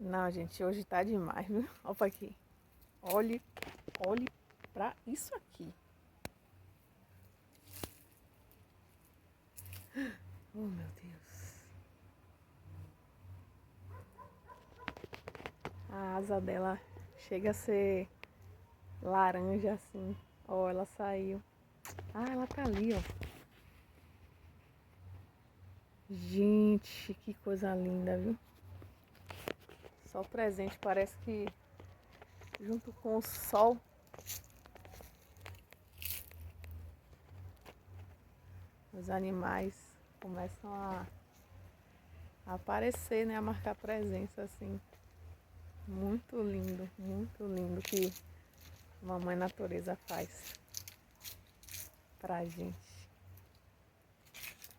Não, gente, hoje tá demais, viu? Olha aqui. Olhe, olhe pra isso aqui. Oh, meu Deus. A asa dela chega a ser laranja assim. Ó, ela saiu. Ah, ela tá ali, ó. Gente, que coisa linda, viu? Só presente, parece que junto com o sol, os animais começam a aparecer, né? A marcar presença assim. Muito lindo que a mamãe natureza faz pra gente.